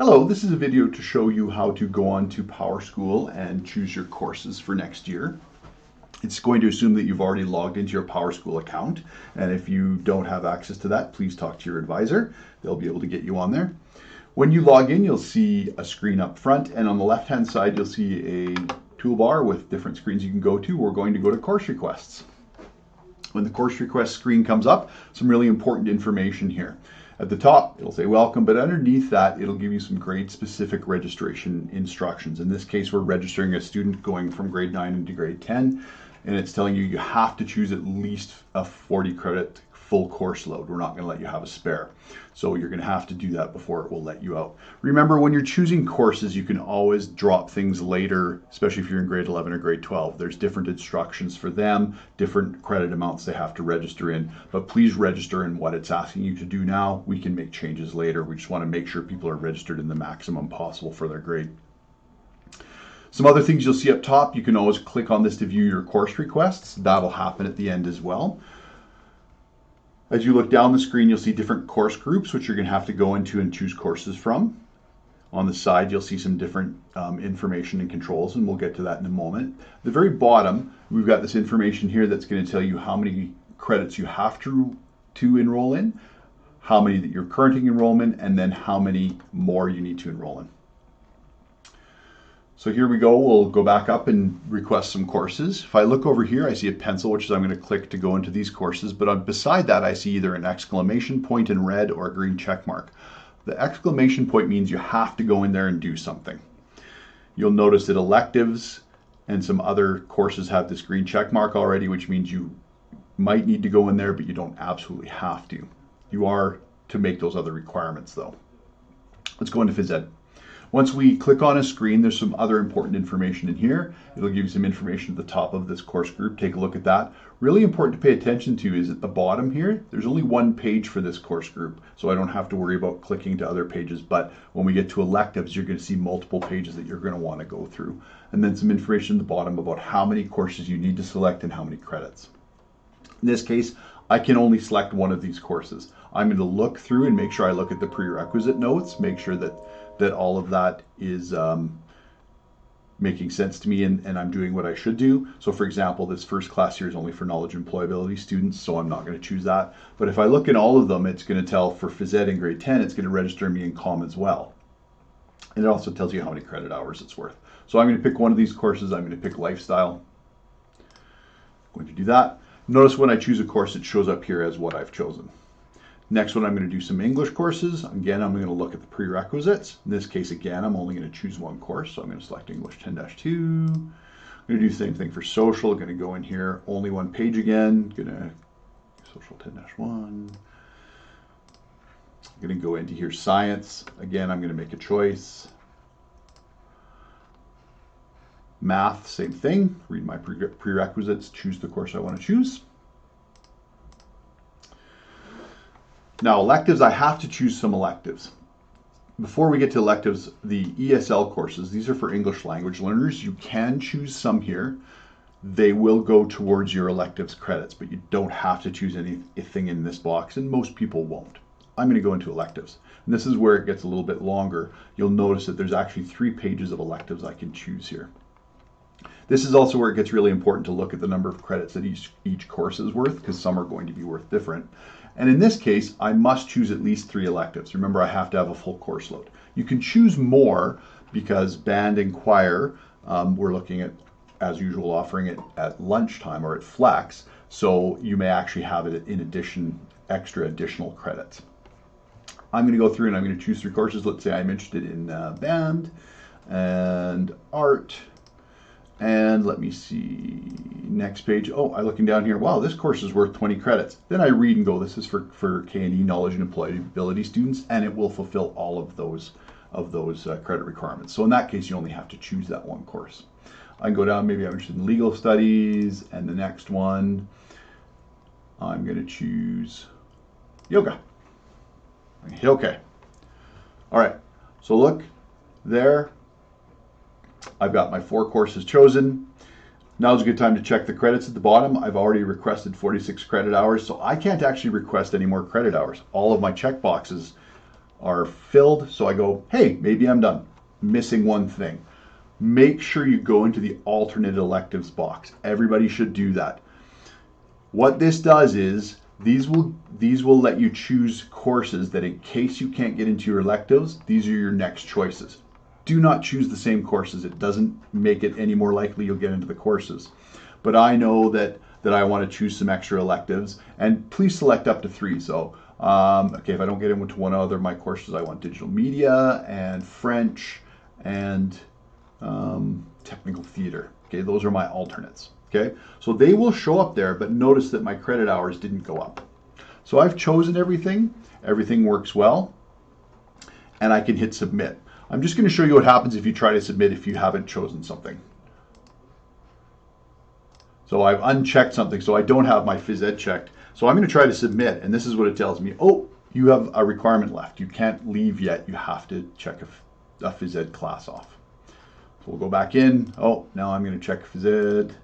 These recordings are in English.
Hello, this is a video to show you how to go on to PowerSchool and choose your courses for next year. It's going to assume that you've already logged into your PowerSchool account, and if you don't have access to that, please talk to your advisor. They'll be able to get you on there. When you log in, you'll see a screen up front, and on the left-hand side, you'll see a toolbar with different screens you can go to. We're going to go to course requests. When the course request screen comes up, some really important information here. At the top, it'll say welcome, but underneath that, it'll give you some grade-specific registration instructions. In this case, we're registering a student going from grade 9 into grade 10, and it's telling you have to choose at least a 40 credit full course load. We're not going to let you have a spare. So you're going to have to do that before it will let you out. Remember, when you're choosing courses, you can always drop things later, especially if you're in grade 11 or grade 12. There's different instructions for them, different credit amounts they have to register in, but please register in what it's asking you to do now. We can make changes later. We just want to make sure people are registered in the maximum possible for their grade. Some other things you'll see up top, you can always click on this to view your course requests. That'll happen at the end as well. As you look down the screen, you'll see different course groups, which you're going to have to go into and choose courses from. On the side, you'll see some different information and controls, and we'll get to that in a moment. At the very bottom, we've got this information here that's going to tell you how many credits you have to enroll in, how many that you're currently enrollment, and then how many more you need to enroll in. So here we go. We'll go back up and request some courses. If I look over here, I see a pencil, which is I'm going to click to go into these courses. But beside that, I see either an exclamation point in red or a green check mark. The exclamation point means you have to go in there and do something. You'll notice that electives and some other courses have this green check mark already, which means you might need to go in there, but you don't absolutely have to. You are to make those other requirements, though. Let's go into phys ed. Once we click on a screen, there's some other important information in here. It'll give you some information at the top of this course group. Take a look at that. Really important to pay attention to is at the bottom here, there's only one page for this course group, so I don't have to worry about clicking to other pages. But when we get to electives, you're going to see multiple pages that you're going to want to go through. And then some information at the bottom about how many courses you need to select and how many credits. In this case, I can only select one of these courses. I'm going to look through and make sure I look at the prerequisite notes, make sure that all of that is making sense to me and I'm doing what I should do. So for example, this first class here is only for knowledge and employability students, so I'm not going to choose that. But if I look in all of them, it's going to tell for phys ed in grade 10, it's going to register me in comm as well. And it also tells you how many credit hours it's worth. So I'm going to pick one of these courses. I'm going to pick lifestyle. I'm going to do that. Notice when I choose a course, it shows up here as what I've chosen. Next one, I'm going to do some English courses. Again, I'm going to look at the prerequisites. In this case, again, I'm only going to choose one course. So I'm going to select English 10-2. I'm going to do the same thing for social. I'm going to go in here, only one page again. Going to social 10-1. I'm going to go into here, science. Again, I'm going to make a choice. Math, same thing. Read my prerequisites, choose the course I want to choose. Now, electives, I have to choose some electives. Before we get to electives, the ESL courses, these are for English language learners. You can choose some here. They will go towards your electives credits, but you don't have to choose anything in this box, and most people won't. I'm going to go into electives. And this is where it gets a little bit longer. You'll notice that there's actually 3 pages of electives I can choose here. This is also where it gets really important to look at the number of credits that each course is worth, because some are going to be worth different. And in this case, I must choose at least 3 electives. Remember, I have to have a full course load. You can choose more because band and choir, we're looking at, as usual, offering it at lunchtime or at flex. So you may actually have it in addition, extra additional credits. I'm going to go through and I'm going to choose 3 courses. Let's say I'm interested in band and art. And let me see, next page. Oh, I'm looking down here. Wow, this course is worth 20 credits. Then I read and go, this is for K&E knowledge and employability students, and it will fulfill all of those credit requirements. So in that case, you only have to choose that one course. I can go down, maybe I'm interested in legal studies, and the next one, I'm going to choose yoga. Hit OK. All right, so look there. I've got my 4 courses chosen. Now's a good time to check the credits at the bottom. I've already requested 46 credit hours, so I can't actually request any more credit hours. All of my check boxes are filled. So I go, hey, maybe I'm done. Missing one thing. Make sure you go into the alternate electives box. Everybody should do that. What this does is these will let you choose courses that, in case you can't get into your electives, these are your next choices. Do not choose the same courses. It doesn't make it any more likely you'll get into the courses. But I know that I want to choose some extra electives, and please select up to 3. So, okay, if I don't get into one other, my courses, I want digital media and French and technical theater. Okay, those are my alternates. Okay, so they will show up there, but notice that my credit hours didn't go up. So I've chosen everything. Everything works well, and I can hit submit. I'm just going to show you what happens if you try to submit if you haven't chosen something. So I've unchecked something, so I don't have my phys ed checked. So I'm going to try to submit, and this is what it tells me. Oh, you have a requirement left. You can't leave yet. You have to check a phys ed class off. So we'll go back in. Oh, now I'm going to check phys ed.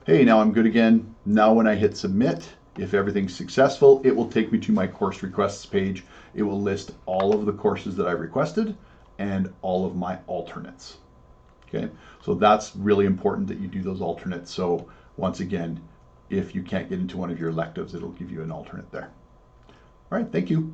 Hey, now I'm good again. Now when I hit submit, if everything's successful, it will take me to my course requests page. It will list all of the courses that I've requested and all of my alternates. Okay, so that's really important that you do those alternates. So once again, if you can't get into one of your electives, it'll give you an alternate there. All right, thank you.